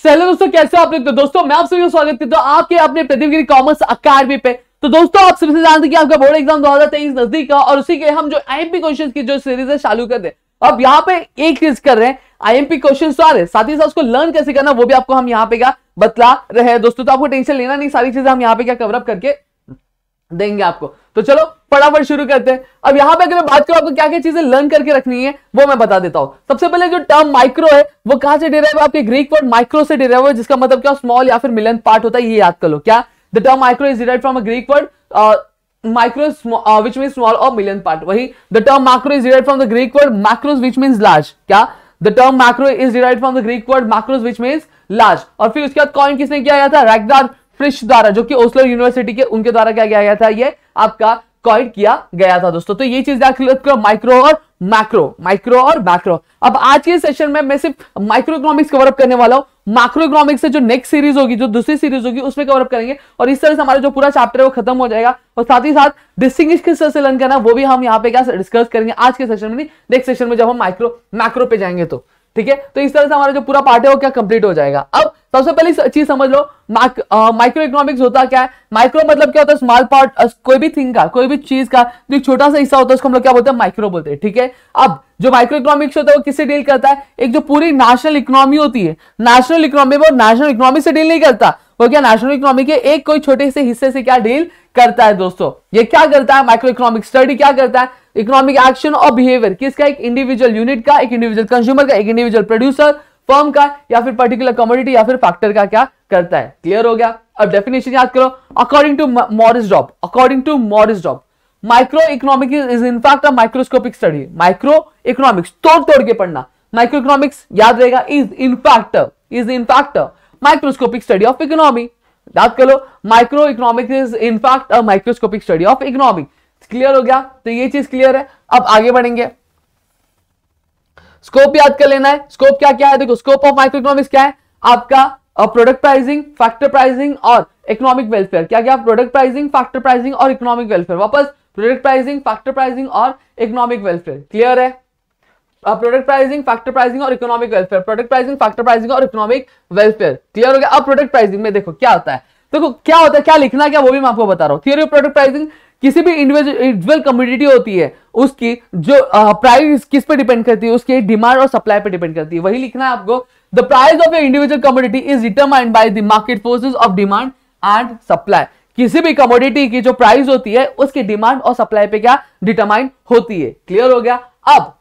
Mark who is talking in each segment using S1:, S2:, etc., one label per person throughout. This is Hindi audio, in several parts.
S1: हेलो दोस्तों, कैसे हो आप लोग। तो दोस्तों मैं आप सभी का स्वागत करता हूं आपके अपने प्रतियोगिता कॉमर्स अकेडमी पे। तो दोस्तों आप सबसे जानते हैं कि आपका बोर्ड एग्जाम 2023 नजदीक है और उसी के हम जो आईएमपी क्वेश्चंस की जो सीरीज है चालू कर दे। अब यहाँ पे एक चीज कर रहे हैं, आईएमपी क्वेश्चंस तो आ रहे, साथ ही साथ उसको लर्न कैसे करना वो भी आपको हम यहाँ पे क्या बतला रहे हैं दोस्तों। तो आपको टेंशन लेना नहीं, सारी चीजें हम यहाँ पे क्या कवर अप करके देंगे आपको। तो चलो फटाफट शुरू करते हैं। अब यहां पे अगर मैं बात करूं आपको क्या क्या चीजें लर्न करके रखनी है वो मैं बता देता हूं। सबसे पहले जो टर्म माइक्रो है वो कहां से डिराइव है, आपके ग्रीक वर्ड माइक्रो से डिराइव है, जिसका मतलब क्या स्मॉल या फिर मिलियन पार्ट होता है, ये याद कर लो। क्या the term micro is derived from a Greek word micro which means small or million part। वही the term macro is derived from the Greek word macros which means large। क्या the term macro is derived from the Greek word macros which means large। और फिर उसके बाद कॉइन किसने किया गया था, रैगनार फ्रिश द्वारा, जो कि ओस्लो यूनिवर्सिटी के उनके द्वारा क्या किया गया था, ये आपका कॉइन किया गया था दोस्तों। तो ये चीज माइक्रो और मैक्रो, माइक्रो और मैक्रो। अब आज के सेशन में मैं सिर्फ माइक्रो इकोनॉमिक्स कवर अप करने वाला हूं। मैक्रो इकोनॉमिक्स से जो नेक्स्ट सीरीज होगी, जो दूसरी सीरीज होगी, उसमें कवर अप करेंगे और इस तरह से हमारा जो पूरा चैप्टर है वो खत्म हो जाएगा। और साथ ही साथ डिस्टिंग्विश किस तरह से लर्न करना वो भी हम यहाँ पे क्या डिस्कस करेंगे आज के सेशन में, नहीं नेक्स्ट सेशन में जब हम मैक्रो पे जाएंगे तो ठीक है। तो इस तरह से हमारा जो पूरा पार्ट है वो क्या कंप्लीट हो जाएगा। अब सबसे पहले चीज समझ लो, माइक्रो इकोनॉमिक्स होता क्या है। माइक्रो मतलब क्या होता है, स्मॉल पार्ट, कोई भी थिंग का, कोई भी चीज का जो छोटा सा हिस्सा होता है उसको हम लोग क्या बोलते हैं, माइक्रो बोलते हैं। ठीक है। अब जो माइक्रो इकोनॉमिक्स होता है वो किससे डील करता है, एक जो पूरी नेशनल इकोनॉमी होती है, नेशनल इकोनॉमी, वो नेशनल इकोनॉमी से डील नहीं करता, वो क्या नेशनल इकोनॉमी के एक कोई छोटे से हिस्से से क्या डील करता है दोस्तों। ये क्या करता है, माइक्रो इकोनॉमिक स्टडी क्या करता है, इकोनॉमिक एक्शन और बिहेवियर किसका, एक इंडिविजुअल यूनिट का, एक इंडिविजुअल कंज्यूमर का, एक इंडिविजुअल प्रोड्यूसर फर्म का, या फिर पर्टिकुलर कमोडिटी या फिर फैक्टर का क्या करता है। क्लियर हो गया। अब डेफिनेशन याद करो, according to Morris Dobb, according to Morris Dobb micro economic is in fact a microscopic study. Micro economics तोड़ के पढ़ना, माइक्रो इकोनॉमिक्स याद रहेगा, is in fact microscopic study of economy. याद कर लो, micro economics is in fact a microscopic study of economy. Clear हो गया। तो ये चीज क्लियर है। अब आगे बढ़ेंगे, स्कोप याद कर लेना है। स्कोप क्या क्या है, देखो स्कोप ऑफ माइक्रो इकोनॉमिक्स क्या है, आपका प्रोडक्ट प्राइसिंग, फैक्टर प्राइसिंग और इकोनॉमिक वेलफेयर। क्या क्या, प्रोडक्ट प्राइसिंग, फैक्टर प्राइसिंग और इकोनॉमिक वेलफेयर। वापस प्रोडक्ट प्राइसिंग, फैक्टर प्राइसिंग और इकोनॉमिक वेलफेयर। क्लियर है। प्रोडक्ट प्राइसिंग, फैक्टर प्राइसिंग और economic welfare, product pricing, factor pricing और इकोनॉमिक वेलफेयर। क्लियर हो गया। अब प्रोडक्ट प्राइसिंग में देखो क्या होता है, देखो क्या होता है, क्या लिखना क्या वो भी मैं आपको बता रहा हूं। थियरी ऑफ प्रोडक्ट प्राइसिंग, किसी भी इंडिविजुअल कमोडिटी होती है उसकी जो प्राइस किस पे डिपेंड करती है, उसके डिमांड और सप्लाई पे डिपेंड करती है। वही लिखना है आपको, the price of A individual commodity is determined by the market forces of demand and supply. किसी भी कमोडिटी की जो प्राइस होती है उसकी डिमांड और सप्लाई पे क्या डिटरमाइन होती है। क्लियर हो गया। अब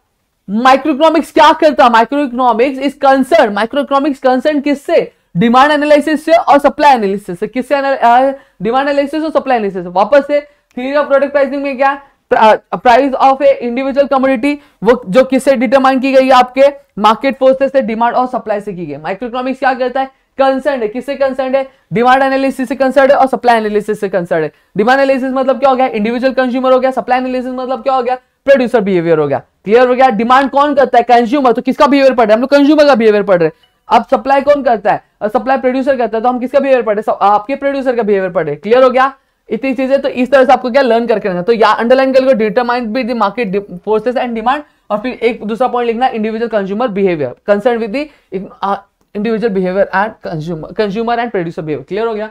S1: माइक्रो इकोनॉमिक्स क्या करता है, माइक्रो इकोनॉमिक्स कंसर्न किससे, डिमांड एनालिसिस से और सप्लाई एनालिसिस से। किससे, डिमांड एनालिसिस और सप्लाई एनालिसिस से। वापस से थ्योरी ऑफ प्रोडक्ट प्राइसिंग में क्या, price of A individual commodity वो जो किससे डिटरमाइन की गई है, आपके मार्केट फोर्सेस से, डिमांड और सप्लाई से की गई। माइक्रो इकोनॉमिक्स क्या करता है, कंसर्न है, किससे कंसर्न है, डिमांड एनालिसिस से कंसर्न है और सप्लाई एनालिसिस से कंसर्न है। डिमांड एनालिसिस मतलब क्या हो गया, इंडिविजुअल कंज्यूमर हो गया, सप्लाई एनालिसिस मतलब क्या हो गया, प्रोड्यूसर बिहेवियर हो गया। क्लियर हो गया। डिमांड कौन करता है, कंज्यूमर, तो किसका बिहेवियर पढ़ रहे हैं हम लोग, कंज्यूमर का बिहेवियर पढ़ रहे हैं। अब सप्लाई कौन करता है, सप्लाई प्रोड्यूसर करता है, तो हम किसका बिहेवियर पढ़ रहे हैं, आपके प्रोड्यूसर का बिहेवियर पढ़ रहे हैं। क्लियर हो गया। इतनी चीजें तो इस तरह से आपको क्या लर्न करके रहना। तो या अंडरलाइन कर लो, determine with the market forces and demand, और फिर एक दूसरा पॉइंट लिखना, individual consumer behaviour, concern with the individual behaviour and consumer and producer behaviour. Clear हो गया।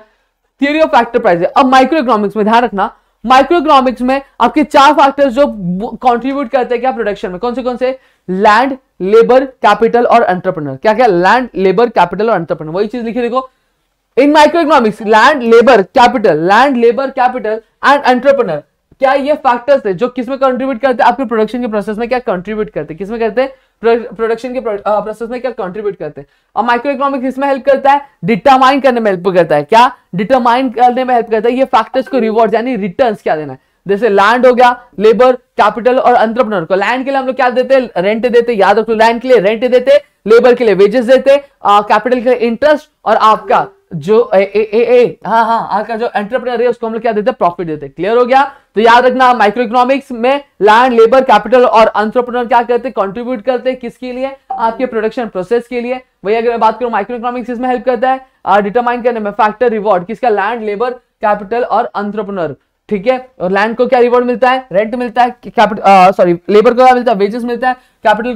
S1: Theory of factor price. अब माइक्रो इकोनॉमिक्स में ध्यान रखना, माइक्रो इकोनॉमिक्स में आपके चार फैक्टर्स जो कंट्रीब्यूट करते हैं क्या प्रोडक्शन में, कौन से, लैंड, लेबर, कैपिटल और एंटरप्रेन्योर। क्या क्या, लैंड, लेबर, कैपिटल और एंटरप्रेन्योर। वही चीज लिखी देखो in micro economics, land, labour, capital and entrepreneur. क्या ये फैक्टर्स है जो किसमें कंट्रीब्यूट करते हैं, आपके प्रोडक्शन के प्रोसेस में क्या कंट्रीब्यूट करते हैं, किसमें करते हैं, प्रोडक्शन के प्रोसेस में क्या कंट्रीब्यूट करते हैं। और माइक्रो इकोनॉमिक्स इसमें हेल्प करता है, डिटरमाइन करने में हेल्प करता है। क्या, डिटरमाइन करने में हेल्प करता है ये फैक्टर्स को रिवॉर्ड यानी रिटर्न्स क्या देना है। जैसे लैंड हो गया, लेबर, कैपिटल और एंटरप्रेन्योर को। लैंड के लिए हम लोग क्या देते हैं, रेंट देते, याद रखो, लैंड के लिए रेंट देते, लेबर के लिए वेजेस देते, कैपिटल के लिए इंटरेस्ट, और आपका जो आपका जो एंटरप्रेन्योर है उसको हम लोग क्या देते हैं, प्रॉफिट देते। क्लियर हो गया। तो याद रखना, माइक्रो इकोनॉमिक्स में लैंड, लेबर, कैपिटल और एंटरप्रेन्योर क्या करते हैं, कंट्रीब्यूट करते हैं किसके लिए, आपके प्रोडक्शन प्रोसेस के लिए। वही अगर मैं बात करूं, माइक्रो इकोनॉमिक्स इसमें हेल्प करता है डिटरमाइन करने में फैक्टर रिवॉर्ड, किसका, लैंड, लेबर, कैपिटल और एंटरप्रेन्योर। ठीक है। और लैंड को क्या रिवॉर्ड मिलता है, रेंट मिलता है, कैपिटल लेबर को क्या मिलता है, वेजेस मिलता है, कैपिटल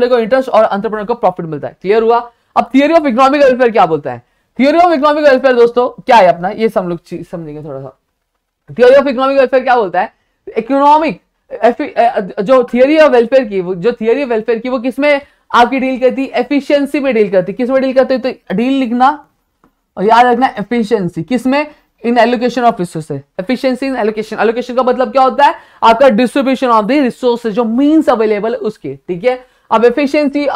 S1: को इंटरेस्ट और एंटरप्रेन्योर को प्रॉफिट मिलता है। क्लियर हुआ। अब थियरी ऑफ इकोनॉमिक वेलफेयर क्या बोलता है? थियरी ऑफ इकोनॉमिक वेलफेयर दोस्तों क्या है अपना, ये सब लोग समझेंगे थोड़ा सा। थियरी ऑफ इकोनॉमिक वेलफेयर क्या बोलता है? इकोनॉमिक जो थियरी ऑफ वेलफेयर की, जो थियरी ऑफ वेलफेयर की वो किसमें आपकी डील करती है? एफिशिएंसी में डील करती है। किसमें डील करती है? तो डील लिखना और याद रखना एफिशिएंसी किसमें? In allocation of resources. Efficiency in allocation. Allocation का मतलब क्या होता है? आपका डिस्ट्रीब्यूशन ऑफ द रिसोर्सेज, जो मींस अवेलेबल उसके, ठीक है। अब एफिशिएंसी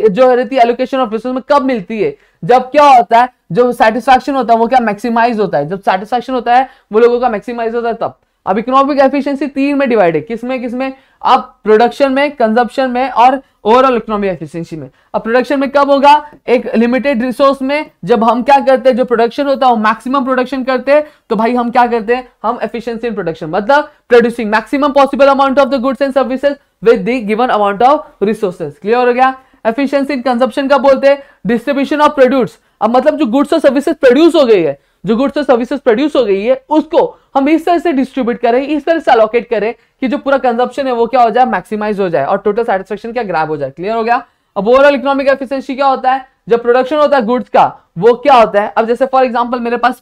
S1: जो रहती है एलोकेशन ऑफ रिसोर्स में कब मिलती है? जब क्या होता है, जो सेटिस्फैक्शन होता है वो क्या मैक्सिमाइज होता है। जब सेटिस्फैक्शन होता है वो लोगों का मैक्सिमाइज होता है तब। अब इकोनॉमिक एफिशिएंसी 3 में डिवाइड है। किसमें किसमें? आप प्रोडक्शन में, कंजप्शन में और ओवरऑल इकोनॉमिक एफिशिएंसी में। अब प्रोडक्शन में कब होगा? एक लिमिटेड रिसोर्स में जब हम क्या करते हैं, जो प्रोडक्शन होता है वो मैक्सिमम प्रोडक्शन करते हैं, तो भाई हम क्या करते हैं? हम एफिशिएंसी इन प्रोडक्शन, मतलब producing maximum possible amount of the goods and services with the given amount of resources. Clear हो गया? एफिशिएंसी इन कंजप्शन का बोलते हैं डिस्ट्रीब्यूशन ऑफ प्रोड्यूस। अब मतलब जो गुड्स और सर्विसेज प्रोड्यूस हो गई है, जो गुड्स और सर्विसेज प्रोड्यूस हो गई है उसको हम इस तरह से डिस्ट्रीब्यूट करें, इस तरह से अलोकेट करें कि जो पूरा कंजप्शन है वो क्या हो जाए? मैक्सिमाइज हो जाए और टोटल सेटिस्फेक्शन क्या ग्रैब हो जाए। क्लियर हो गया? अब ओवरऑल इकोनॉमिक एफिशिएंसी क्या होता है? जब प्रोडक्शन होता है गुड्स का वो क्या होता है? अब जैसे फॉर एग्जांपल मेरे पास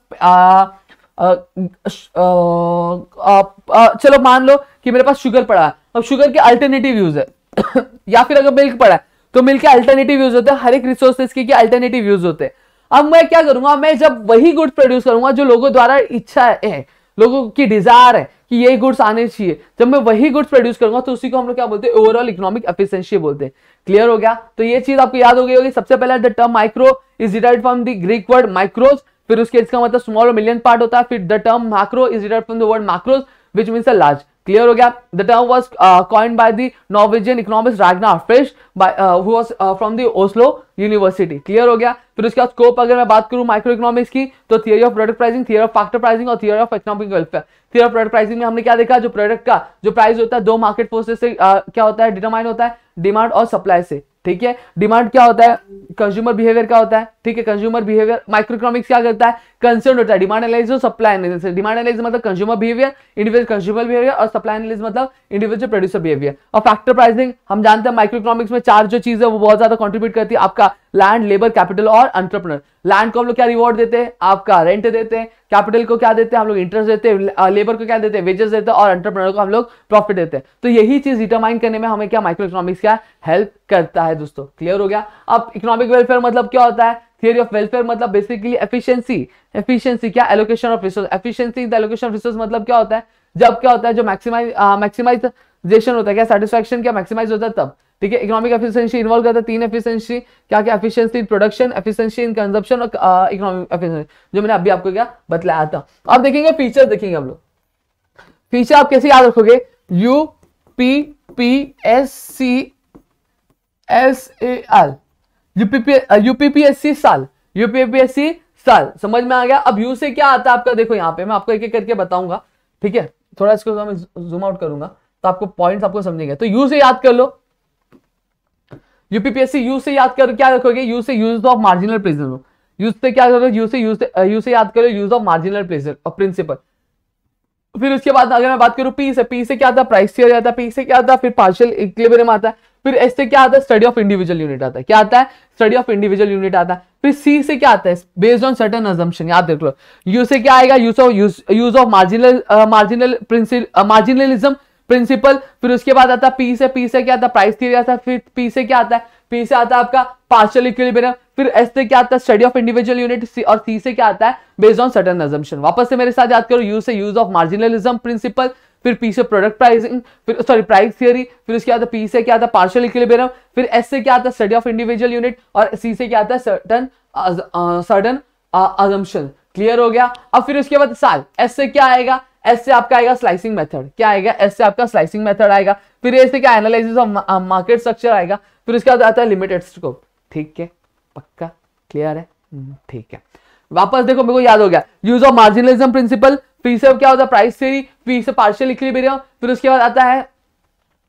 S1: चलो मान लो कि मेरे पास शुगर पड़ा है। अब शुगर के अल्टरनेटिव यूज है या फिर अगर मिल्क पड़ा है तो मिल्क के अल्टरनेटिव यूज होते हैं। हर एक रिसोर्सेज के अल्टरनेटिव यूज होते हैं। अब मैं क्या करूंगा? मैं जब वही गुड्स प्रोड्यूस करूंगा जो लोगों द्वारा इच्छा है, लोगों की डिजायर है कि ये गुड्स आने चाहिए, जब मैं वही गुड्स प्रोड्यूस करूंगा तो उसी को हम लोग क्या बोलते हैं? ओवरऑल इकोनॉमिक एफिशिएंसी बोलते हैं। क्लियर हो गया? तो ये चीज आपको याद हो गई होगी। सबसे पहले the term micro is derived from the Greek word micros, फिर उसके इसका मतलब स्मॉल और मिलियन पार्ट होता है। फिर the term macro is derived from the word macros which means a large. Clear हो गया? The term was coined by the Norwegian economist Ragnar Frisch who was from the Oslo university. Clear हो गया? फिर उसके बाद स्कोप अगर मैं बात करूं माइक्रो इकोनॉमिक्स की तो theory of product pricing, theory of factor pricing और theory of economic welfare. Theory of product pricing में हमने क्या देखा? जो प्रोडक्ट का जो प्राइस होता है दो मार्केट फोर्सेस से क्या होता है? डिटरमाइन होता है, डिमांड और सप्लाई से। ठीक है? डिमांड क्या होता है? कंज्यूमर बिहेवियर क्या होता है? ठीक है, कंज्यूमर बिहेवियर। माइक्रो इकोनॉमिक्स क्या करता है? कंसर्न होता है डिमांड एनालिसिस और सप्लाई एनालिसिस। डिमांड एनालिसिस मतलब consumer behaviour, individual consumer behaviour, और सप्लाई एनालिसिस मतलब इंडिविजुअल प्रोड्यूसर बिहेवियर। और फैक्टर प्राइसिंग हम जानते हैं माइक्रो इकोनॉमिक्स में 4 जो चीजें वो बहुत ज्यादा कंट्रीब्यूट करती है। आपका लैंड, लेबर, कैपिटल और एंटरप्रेन्योर। लैंड को हम लोग क्या रिवॉर्ड देते हैं? आपका रेंट देते हैं। कैपिटल को क्या देते हैं? हम लोग इंटरेस्ट देते हैं। लेबर को क्या देते हैं? वेजेस देते हैं। और एंटरप्रेन्योर को हम लोग प्रॉफिट देते हैं। तो यही चीज डिटरमाइन करने में हमें क्या माइक्रो इकोनॉमिक्स क्या हेल्प करता है दोस्तों। क्लियर हो गया? अब इकोनॉमिक वेलफेयर मतलब क्या होता है? थियरी ऑफ वेलफेयर मतलब बेसिकली एफिशिएंसी। एफिशिएंसी क्या? Allocation of resource. Efficiency in the allocation of resource मतलब क्या होता है? जब क्या होता है? जो मैक्सिमाइजेशन होता है, क्या सेटिस्फैक्शन क्या मैक्सिमाइज होता है तब। ठीक है? इकोनॉमिक एफिशिएंसी इन्वॉल्व करता है 3 एफिशिएंसी। क्या क्या? Efficiency in production, efficiency in consumption और इकोनॉमिक एफिशिएंसी, जो मैंने अभी आपको क्या बतलाया था। अब देखेंगे फीचर, देखेंगे हम लोग फीचर आप कैसे याद रखोगे? यूपीपीएससी साल, यूपीपीएससी साल समझ में आ गया? अब यू से क्या आता है आपका? देखो यहाँ पे मैं आपको एक एक करके बताऊंगा। ठीक है? थोड़ा इसको मैं जूम आउट करूंगा तो आपको पॉइंट्स आपको समझेंगे। तो यू से याद कर लो, यूपीपीएससी यू से याद कर क्या रखोगे? यू से use of marginal principle. Use से क्या करोगे? यू से याद करो यूज ऑफ मार्जिनल प्रिंसिपल। फिर उसके बाद अगर मैं बात करूं पी से क्या आता है? प्राइस थियरी आता है। पी से क्या आता है? फिर पार्शियल इक्विलिब्रियम आता है। फिर एस से क्या आता है? स्टडी ऑफ इंडिविजुअल यूनिट आता है। क्या आता है? स्टडी ऑफ इंडिविजुअल यूनिट आता है। फिर सी से क्या आता है? Based on certain assumption. याद रख लो। यू से क्या आएगा? Use of marginalism principle. फिर उसके बाद आता है पी से क्या आता है? प्राइस थियरी आता है। फिर पी से क्या आता है? पी से आता है आपका पार्शियल इक्विलिब्रियम। फिर एस से क्या आता है? Study of individual unit. और सी से क्या आता है? Based on certain assumption. वापस से मेरे साथ याद करो। यू से यूज ऑफ मार्जिनलिज्म प्रिंसिपल, फिर पी से प्रोडक्ट प्राइसिंग, फिर सॉरी प्राइस थियरी, फिर उसके बाद पी से क्या आता है? पार्शियल इक्विलिब्रियम, फिर एस से क्या आता है? स्टडी ऑफ इंडिविजुअल यूनिट, और सी से क्या आता है? Certain assumption. क्लियर हो गया? अब फिर उसके बाद साल, एस से क्या आएगा? एस से आपका आएगा स्लाइसिंग मेथड। क्या आएगा? एस से आपका स्लाइसिंग मेथड आएगा। फिर ए से क्या? एनालिसिस ऑफ मार्केट स्ट्रक्चर आएगा। फिर उसके बाद आता है लिमिटेड स्कोप। ठीक है? पक्का क्लियर है? ठीक है। वापस देखो मेरे को याद हो गया। Use of marginalism principal, P से क्या होता है? प्राइस थ्योरी, पी से पार्शियल इक्विलिब्रियम, फिर उसके बाद आता है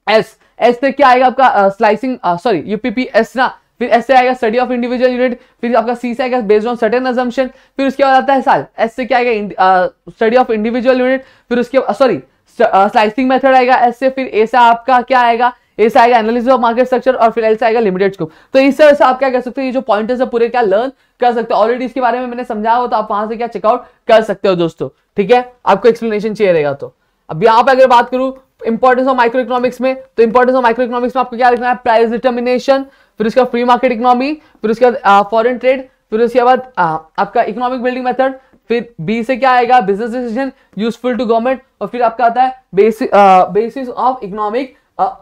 S1: एस से क्या आएगा आपका? स्लाइसिंग सॉरी यूपीपीएस ना, फिर एस से आएगा स्टडी ऑफ इंडिविजुअल यूनिट, फिर आपका सी से आएगा बेस्ड ऑन सर्टेन अजम्पशन, फिर उसके बाद आता है साल, एस से क्या आएगा? स्टडी ऑफ इंडिविजुअल यूनिट, फिर उसके सॉरी स्लाइसिंग मेथड आएगा एस से, फिर ए से आपका क्या आएगा? ए से आएगा एनालिसिस ऑफ मार्केट स्ट्रक्चर और फिर एल से आएगा लिमिटेड स्कोप। तो इस तरह से आप क्या कर सकते हो, ये जो पॉइंटर्स है पूरे क्या लर्न कर सकते हो। ऑलरेडी इसके बारे में मैंने समझाया हो, तो आप वहां से क्या चेकआउट कर सकते हो दोस्तों, ठीक है, आपको एक्सप्लेनेशन चाहिए रहेगा तो। अब यहाँ पे अगर बात करूं इंपॉर्टेंस ऑफ माइक्रो इकोनॉमिक्स में, तो इंपॉर्टेंस ऑफ माइक्रो इकोनॉमिक्स में आपको क्या लिखना है, प्राइस डिटर्मिनेशन, फिर उसका फ्री मार्केट इकोनॉमी, फिर उसके बाद फॉरेन ट्रेड, फिर उसके बाद आपका इकोनॉमिक बिल्डिंग मेथड, फिर बी से क्या आएगा business decision useful to government, और फिर आपका आता है basis of economic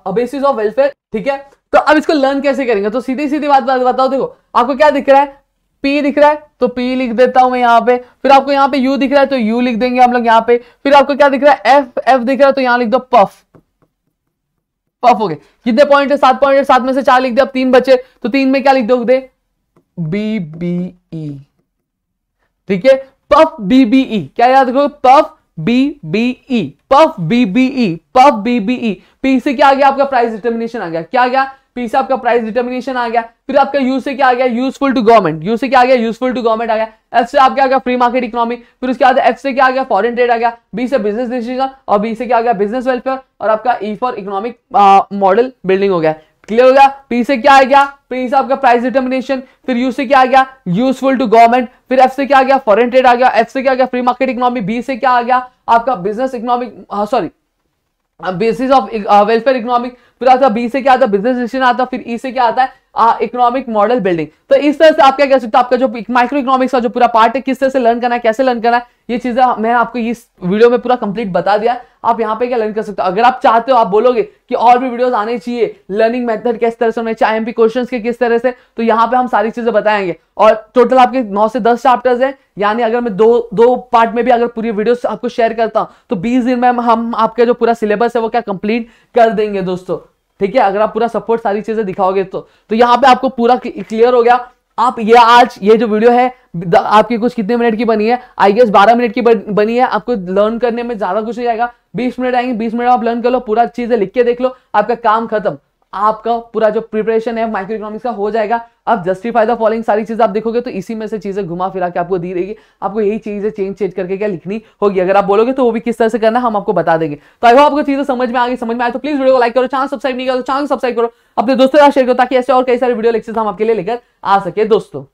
S1: basis of welfare, ठीक है। तो अब इसको लर्न कैसे करेंगे, तो सीधी सीधी बात बताओ, देखो आपको क्या दिख रहा है, P दिख रहा है तो P लिख देता हूं मैं यहाँ पे, फिर आपको यहाँ पे U दिख रहा है तो U लिख देंगे हम लोग यहाँ पे, फिर आपको क्या दिख रहा है F दिख रहा है तो यहाँ लिख दो पफ हो गए। कितने पॉइंट है, 7 पॉइंट है, 7 में से 4 लिख दे, अब 3 बचे तो 3 में क्या लिख दोगे, BBE, ठीक है, पफ BBE, क्या याद रखो, puff BBE, puff BBE, puff BBE। P से क्या आ गया आपका प्राइस डिटर्मिनेशन आ गया, क्या आ गया, P से आपका प्राइस डिटर्मिनेशन आ गया, फिर आपका U से क्या आ गया, यूजफुल टू गवर्नमेंट, U से क्या आ गया, यूजफुल टू गवर्नमेंट आ गया, F से आप क्या आ गया, फ्री मार्केट इकोनॉमी, फिर उसके बाद F से क्या आ गया, फॉरेन ट्रेड आ गया, B से बिजनेस डिसीजन, और B से क्या आ गया, बिजनेस वेलफेयर, और आपका E for economic model building हो गया। क्लियर हो गया। P से क्या आ गया, P से आपका प्राइस डिटर्मिनेशन, फिर U से क्या आ गया, यूजफुल टू गवर्नमेंट, फिर F से क्या आ गया, फॉरेन ट्रेड आ गया, F से क्या आ गया, फ्री मार्केट इकोनॉमी, B से क्या आ गया आपका business economic sorry basis of welfare economic, फिर आता बी से क्या आता है बिजनेस डिसीजन आता है, फिर ई से क्या आता है इकोनॉमिक मॉडल बिल्डिंग। तो इस तरह से आप क्या कह सकते हो, आपका जो माइक्रो इकोनॉमिक्स का जो पूरा पार्ट है किस तरह से लर्न करना है, कैसे लर्न करना है, ये चीजें मैं आपको इस वीडियो में पूरा कंप्लीट बता दिया। आप यहाँ पे क्या लर्न कर सकते हो, अगर आप चाहते हो, आप बोलोगे कि और भी वीडियोस आने चाहिए, लर्निंग मेथड किस तरह से होने चाहिए, आईएमपी क्वेश्चंस के किस तरह से, तो यहाँ पे हम सारी चीजें बताएंगे। और टोटल आपके 9 से 10 चैप्टर्स है, यानी अगर मैं दो पार्ट में भी अगर पूरी वीडियो आपको शेयर करता हूं तो 20 दिन में हम आपका जो पूरा सिलेबस है वो क्या कंप्लीट कर देंगे दोस्तों, ठीक है, अगर आप पूरा सपोर्ट सारी चीजें दिखाओगे तो यहाँ पे आपको पूरा क्लियर हो गया। आप ये आज ये जो वीडियो है आपकी कुछ कितने मिनट की बनी है, आई गेस 12 मिनट की बनी है। आपको लर्न करने में ज्यादा कुछ नहीं आएगा, 20 मिनट आएंगे, 20 मिनट आप लर्न कर लो, पूरा चीजें लिख के देख लो, आपका काम खत्म, आपका पूरा जो प्रिपरेशन है माइक्रो इकोनॉमिक्स का हो जाएगा। अब जस्टिफाई द फॉलोइंग सारी चीजें आप देखोगे तो इसी में से चीजें घुमा फिरा के आपको दी रहेगी, आपको यही चीजें चेंज करके क्या लिखनी होगी। अगर आप बोलोगे तो वो भी किस तरह से करना है हम आपको बता देंगे। तो आई होप आपको चीजें समझ में आ गई, समझ में आए तो प्लीज वीडियो को लाइक करो, चैनल सब्सक्राइब नहीं करो तो चैनल सब्सक्राइब करो, अपने दोस्तों के साथ शेयर करो ताकि ऐसे और कई सारे वीडियो लेक्चर्स हम आपके लिए लेकर आ सके दोस्तों।